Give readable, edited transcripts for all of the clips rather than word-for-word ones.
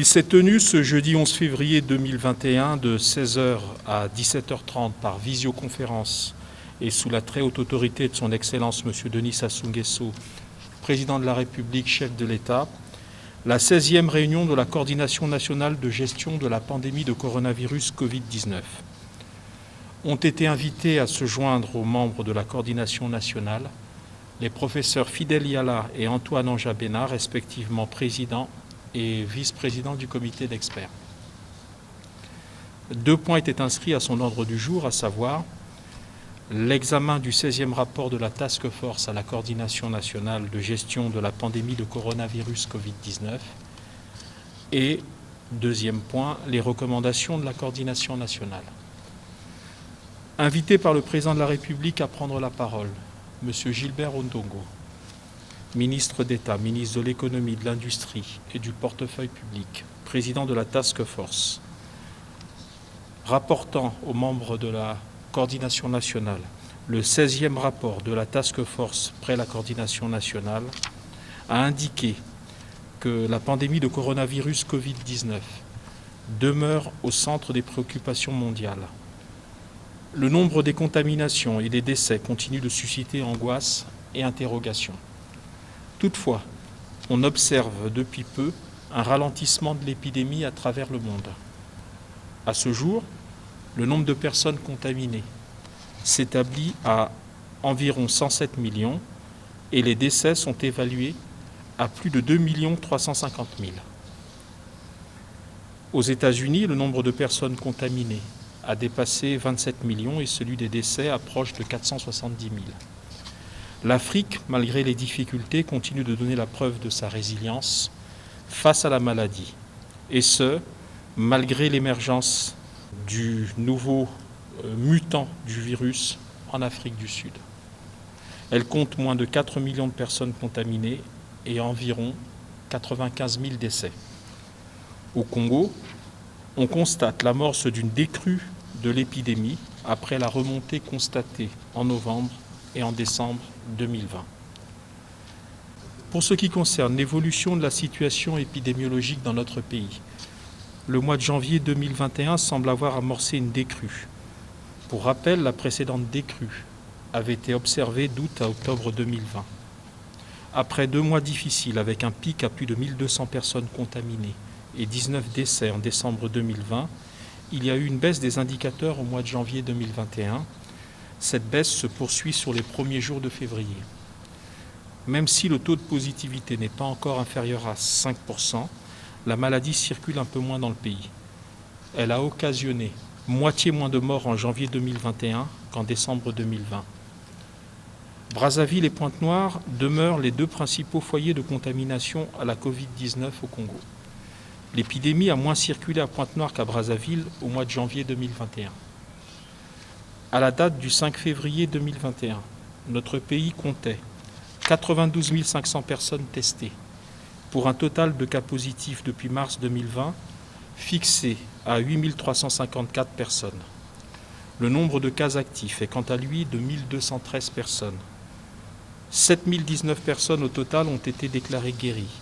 Il s'est tenu ce jeudi 11 février 2021 de 16h à 17h30 par visioconférence et sous la très haute autorité de son Excellence M. Denis Sassou Nguesso, Président de la République, chef de l'État, la 16e réunion de la Coordination nationale de gestion de la pandémie de coronavirus Covid-19. Ont été invités à se joindre aux membres de la Coordination nationale les professeurs Fidel Yalla et Antoine Anjabena, respectivement président et vice-président du comité d'experts. 2 points étaient inscrits à son ordre du jour, à savoir l'examen du 16e rapport de la Task Force à la Coordination nationale de gestion de la pandémie de coronavirus Covid-19 et, 2e point, les recommandations de la Coordination nationale. Invité par le Président de la République à prendre la parole, M. Gilbert Ondongo, ministre d'État, ministre de l'Économie, de l'Industrie et du Portefeuille public, président de la Task Force, rapportant aux membres de la Coordination nationale le 16e rapport de la Task Force près la Coordination nationale, a indiqué que la pandémie de coronavirus Covid-19 demeure au centre des préoccupations mondiales. Le nombre des contaminations et des décès continue de susciter angoisse et interrogations. Toutefois, on observe depuis peu un ralentissement de l'épidémie à travers le monde. À ce jour, le nombre de personnes contaminées s'établit à environ 107 millions et les décès sont évalués à plus de 2 350 000. Aux États-Unis, le nombre de personnes contaminées a dépassé 27 millions et celui des décès approche de 470 000. L'Afrique, malgré les difficultés, continue de donner la preuve de sa résilience face à la maladie, et ce, malgré l'émergence du nouveau mutant du virus en Afrique du Sud. Elle compte moins de 4 millions de personnes contaminées et environ 95 000 décès. Au Congo, on constate l'amorce d'une décrue de l'épidémie après la remontée constatée en novembre et en décembre 2020. Pour ce qui concerne l'évolution de la situation épidémiologique dans notre pays, le mois de janvier 2021 semble avoir amorcé une décrue. Pour rappel, la précédente décrue avait été observée d'août à octobre 2020. Après 2 mois difficiles avec un pic à plus de 1200 personnes contaminées et 19 décès en décembre 2020, il y a eu une baisse des indicateurs au mois de janvier 2021. Cette baisse se poursuit sur les premiers jours de février. Même si le taux de positivité n'est pas encore inférieur à 5%, la maladie circule un peu moins dans le pays. Elle a occasionné moitié moins de morts en janvier 2021 qu'en décembre 2020. Brazzaville et Pointe-Noire demeurent les 2 principaux foyers de contamination à la Covid-19 au Congo. L'épidémie a moins circulé à Pointe-Noire qu'à Brazzaville au mois de janvier 2021. À la date du 5 février 2021, notre pays comptait 92 500 personnes testées, pour un total de cas positifs depuis mars 2020 fixé à 8 354 personnes. Le nombre de cas actifs est quant à lui de 1 213 personnes. 7 019 personnes au total ont été déclarées guéries,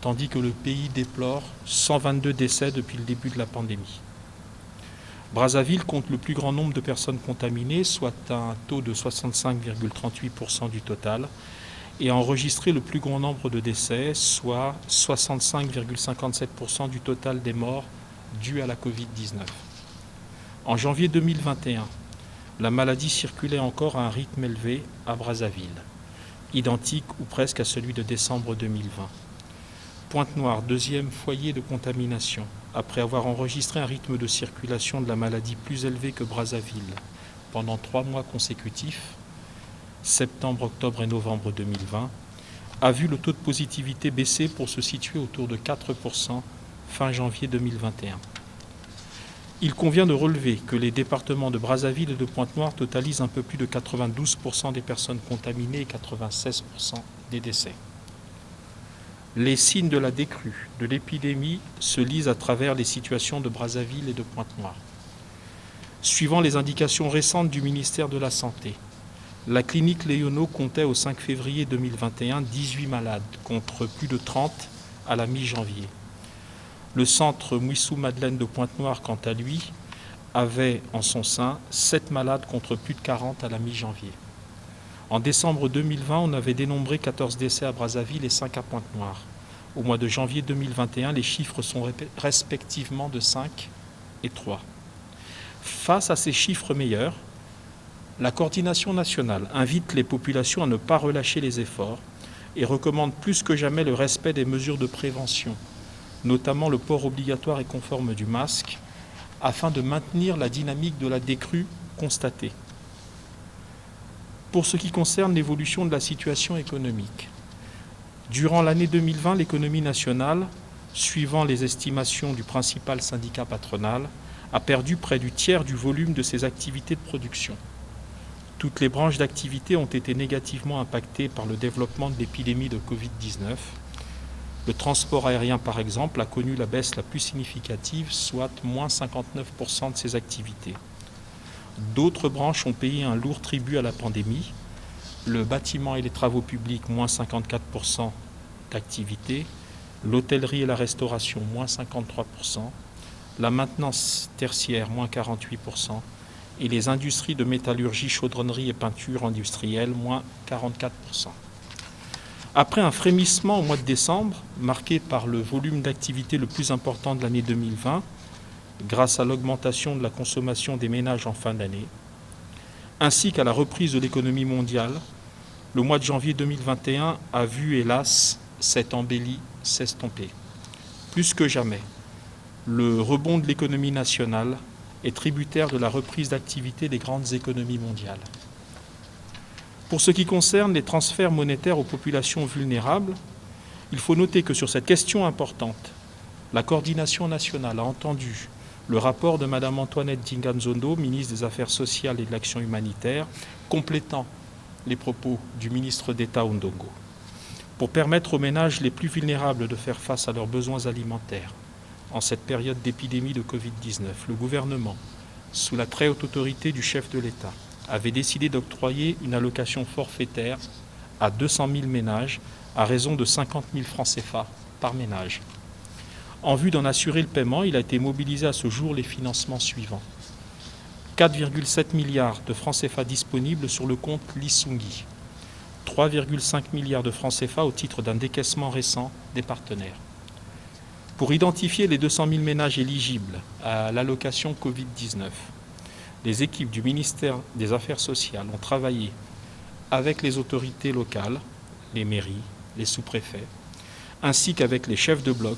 tandis que le pays déplore 122 décès depuis le début de la pandémie. Brazzaville compte le plus grand nombre de personnes contaminées, soit un taux de 65,38% du total, et a enregistré le plus grand nombre de décès, soit 65,57% du total des morts dus à la Covid-19. En janvier 2021, la maladie circulait encore à un rythme élevé à Brazzaville, identique ou presque à celui de décembre 2020. Pointe-Noire, 2e foyer de contamination, après avoir enregistré un rythme de circulation de la maladie plus élevé que Brazzaville pendant 3 mois consécutifs, septembre, octobre et novembre 2020, a vu le taux de positivité baisser pour se situer autour de 4% fin janvier 2021. Il convient de relever que les départements de Brazzaville et de Pointe-Noire totalisent un peu plus de 92% des personnes contaminées et 96% des décès. Les signes de la décrue de l'épidémie se lisent à travers les situations de Brazzaville et de Pointe-Noire. Suivant les indications récentes du ministère de la Santé, la clinique Léono comptait au 5 février 2021 18 malades, contre plus de 30 à la mi-janvier. Le centre Mouissou-Madeleine de Pointe-Noire, quant à lui, avait en son sein 7 malades contre plus de 40 à la mi-janvier. En décembre 2020, on avait dénombré 14 décès à Brazzaville et 5 à Pointe-Noire. Au mois de janvier 2021, les chiffres sont respectivement de 5 et 3. Face à ces chiffres meilleurs, la coordination nationale invite les populations à ne pas relâcher les efforts et recommande plus que jamais le respect des mesures de prévention, notamment le port obligatoire et conforme du masque, afin de maintenir la dynamique de la décrue constatée. Pour ce qui concerne l'évolution de la situation économique, durant l'année 2020, l'économie nationale, suivant les estimations du principal syndicat patronal, a perdu près du tiers du volume de ses activités de production. Toutes les branches d'activité ont été négativement impactées par le développement de l'épidémie de Covid-19. Le transport aérien, par exemple, a connu la baisse la plus significative, soit moins 59% de ses activités. D'autres branches ont payé un lourd tribut à la pandémie. Le bâtiment et les travaux publics, moins 54% d'activité. L'hôtellerie et la restauration, moins 53%. La maintenance tertiaire, moins 48%. Et les industries de métallurgie, chaudronnerie et peinture industrielle, moins 44%. Après un frémissement au mois de décembre, marqué par le volume d'activité le plus important de l'année 2020, grâce à l'augmentation de la consommation des ménages en fin d'année, ainsi qu'à la reprise de l'économie mondiale, le mois de janvier 2021 a vu, hélas, cette embellie s'estomper. Plus que jamais, le rebond de l'économie nationale est tributaire de la reprise d'activité des grandes économies mondiales. Pour ce qui concerne les transferts monétaires aux populations vulnérables, il faut noter que sur cette question importante, la coordination nationale a entendu le rapport de Mme Antoinette Dinganzondo, ministre des Affaires sociales et de l'Action humanitaire, complétant les propos du ministre d'État Ondongo. Pour permettre aux ménages les plus vulnérables de faire face à leurs besoins alimentaires en cette période d'épidémie de Covid-19, le gouvernement, sous la très haute autorité du chef de l'État, avait décidé d'octroyer une allocation forfaitaire à 200 000 ménages à raison de 50 000 francs CFA par ménage. En vue d'en assurer le paiement, il a été mobilisé à ce jour les financements suivants. 4,7 milliards de francs CFA disponibles sur le compte Lissungi. 3,5 milliards de francs CFA au titre d'un décaissement récent des partenaires. Pour identifier les 200 000 ménages éligibles à l'allocation Covid-19, les équipes du ministère des Affaires sociales ont travaillé avec les autorités locales, les mairies, les sous-préfets, ainsi qu'avec les chefs de bloc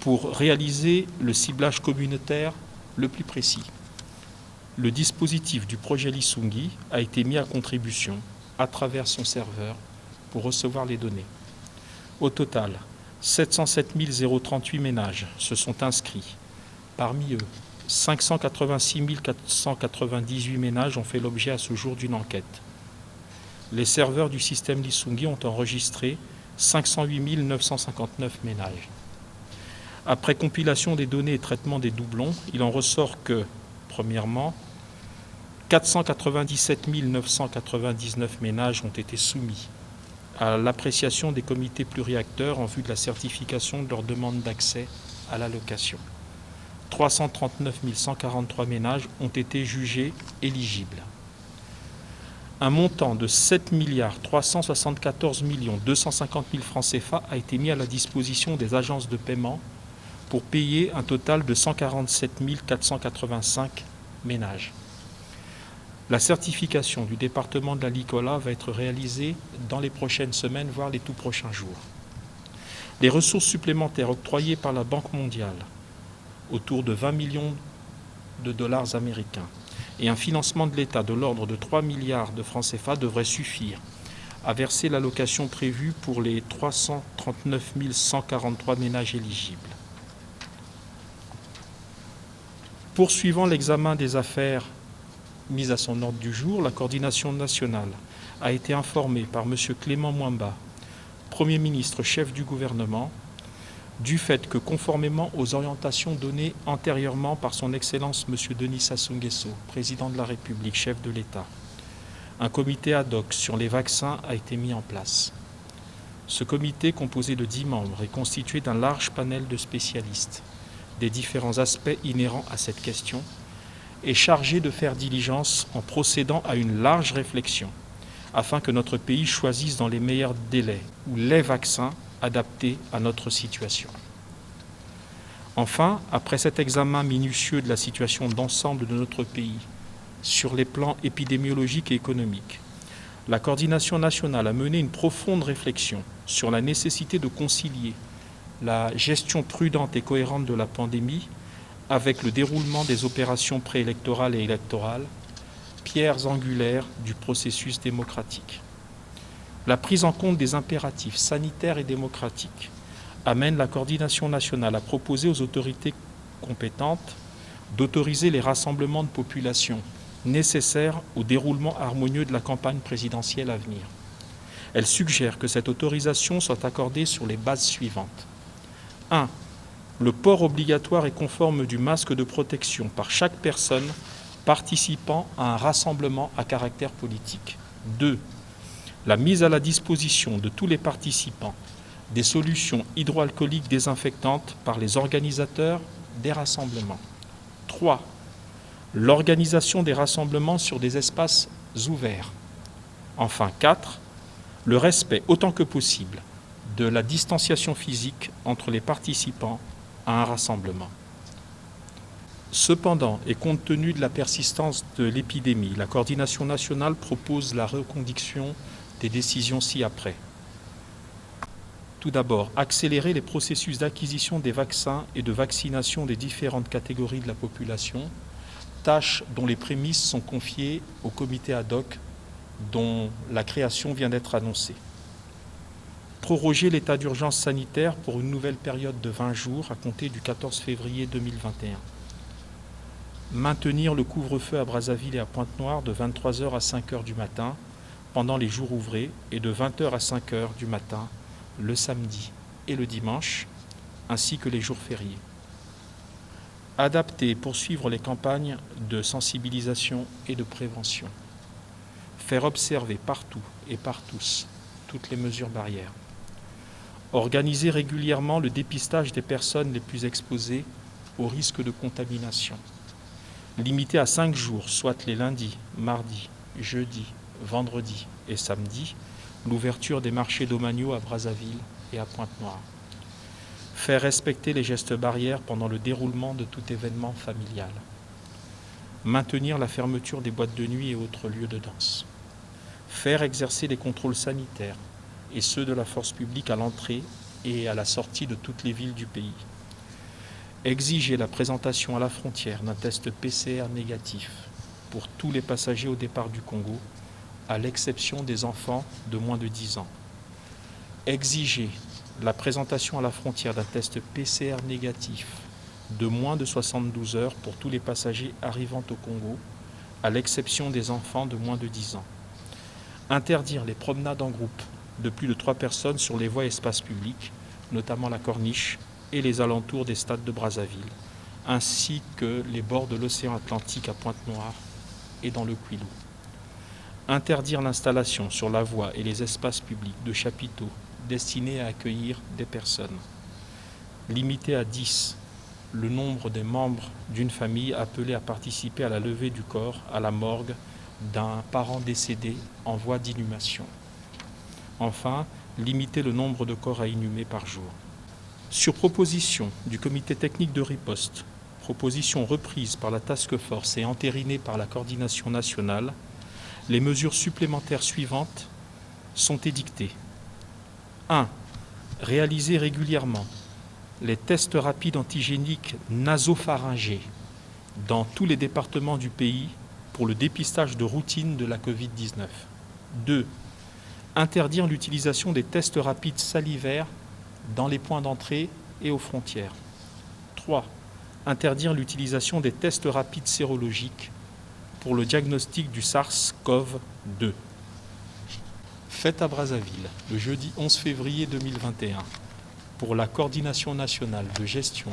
pour réaliser le ciblage communautaire le plus précis. Le dispositif du projet Lissungi a été mis à contribution à travers son serveur pour recevoir les données. Au total, 707 038 ménages se sont inscrits. Parmi eux, 586 498 ménages ont fait l'objet à ce jour d'une enquête. Les serveurs du système Lissungi ont enregistré 508 959 ménages. Après compilation des données et traitement des doublons, il en ressort que, premièrement, 497 999 ménages ont été soumis à l'appréciation des comités pluriacteurs en vue de la certification de leur demande d'accès à l'allocation. 339 143 ménages ont été jugés éligibles. Un montant de 7 374 250 000 francs CFA a été mis à la disposition des agences de paiement pour payer un total de 147 485 ménages. La certification du département de la Licola va être réalisée dans les prochaines semaines, voire les tout prochains jours. Les ressources supplémentaires octroyées par la Banque mondiale, autour de 20 millions de dollars américains, et un financement de l'État de l'ordre de 3 milliards de francs CFA devraient suffire à verser l'allocation prévue pour les 339 143 ménages éligibles. Poursuivant l'examen des affaires mises à son ordre du jour, la coordination nationale a été informée par M. Clément Mwamba, Premier ministre chef du gouvernement, du fait que, conformément aux orientations données antérieurement par son Excellence M. Denis Sassou Nguesso, président de la République, chef de l'État, un comité ad hoc sur les vaccins a été mis en place. Ce comité, composé de 10 membres, est constitué d'un large panel de spécialistes des différents aspects inhérents à cette question, est chargé de faire diligence en procédant à une large réflexion afin que notre pays choisisse dans les meilleurs délais ou les vaccins adaptés à notre situation. Enfin, après cet examen minutieux de la situation d'ensemble de notre pays sur les plans épidémiologiques et économiques, la coordination nationale a mené une profonde réflexion sur la nécessité de concilier la gestion prudente et cohérente de la pandémie avec le déroulement des opérations préélectorales et électorales, pierres angulaires du processus démocratique. La prise en compte des impératifs sanitaires et démocratiques amène la coordination nationale à proposer aux autorités compétentes d'autoriser les rassemblements de population nécessaires au déroulement harmonieux de la campagne présidentielle à venir. Elle suggère que cette autorisation soit accordée sur les bases suivantes. 1. Le port obligatoire et conforme du masque de protection par chaque personne participant à un rassemblement à caractère politique. 2. La mise à la disposition de tous les participants des solutions hydroalcooliques désinfectantes par les organisateurs des rassemblements. 3. L'organisation des rassemblements sur des espaces ouverts. Enfin, 4. Le respect autant que possible de la distanciation physique entre les participants à un rassemblement. Cependant, et compte tenu de la persistance de l'épidémie, la coordination nationale propose la reconduction des décisions ci-après. Tout d'abord, accélérer les processus d'acquisition des vaccins et de vaccination des différentes catégories de la population, tâches dont les prémices sont confiées au comité ad hoc dont la création vient d'être annoncée. Proroger l'état d'urgence sanitaire pour une nouvelle période de 20 jours à compter du 14 février 2021. Maintenir le couvre-feu à Brazzaville et à Pointe-Noire de 23h à 5h du matin pendant les jours ouvrés et de 20h à 5h du matin le samedi et le dimanche, ainsi que les jours fériés. Adapter et poursuivre les campagnes de sensibilisation et de prévention. Faire observer partout et par tous toutes les mesures barrières. Organiser régulièrement le dépistage des personnes les plus exposées au risque de contamination. Limiter à 5 jours, soit les lundis, mardis, jeudis, vendredis et samedis, l'ouverture des marchés domaniaux à Brazzaville et à Pointe-Noire. Faire respecter les gestes barrières pendant le déroulement de tout événement familial. Maintenir la fermeture des boîtes de nuit et autres lieux de danse. Faire exercer les contrôles sanitaires et ceux de la force publique à l'entrée et à la sortie de toutes les villes du pays. Exiger la présentation à la frontière d'un test PCR négatif pour tous les passagers au départ du Congo, à l'exception des enfants de moins de 10 ans. Exiger la présentation à la frontière d'un test PCR négatif de moins de 72 heures pour tous les passagers arrivant au Congo, à l'exception des enfants de moins de 10 ans. Interdire les promenades en groupe de plus de 3 personnes sur les voies et espaces publics, notamment la Corniche et les alentours des stades de Brazzaville, ainsi que les bords de l'océan Atlantique à Pointe-Noire et dans le Kwilu. Interdire l'installation sur la voie et les espaces publics de chapiteaux destinés à accueillir des personnes. Limiter à 10 le nombre des membres d'une famille appelés à participer à la levée du corps à la morgue d'un parent décédé en voie d'inhumation. Enfin, limiter le nombre de corps à inhumer par jour. Sur proposition du comité technique de riposte, proposition reprise par la task force et entérinée par la coordination nationale, les mesures supplémentaires suivantes sont édictées. 1. Réaliser régulièrement les tests rapides antigéniques nasopharyngés dans tous les départements du pays pour le dépistage de routine de la Covid-19. 2. Interdire l'utilisation des tests rapides salivaires dans les points d'entrée et aux frontières. 3. Interdire l'utilisation des tests rapides sérologiques pour le diagnostic du SARS-CoV-2. Fête à Brazzaville, le jeudi 11 février 2021, pour la coordination nationale de gestion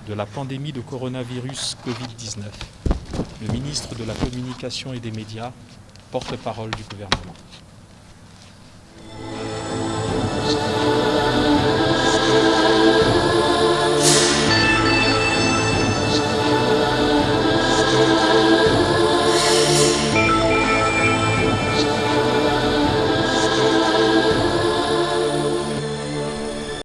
de la pandémie de coronavirus Covid-19. Le ministre de la Communication et des Médias, porte-parole du gouvernement.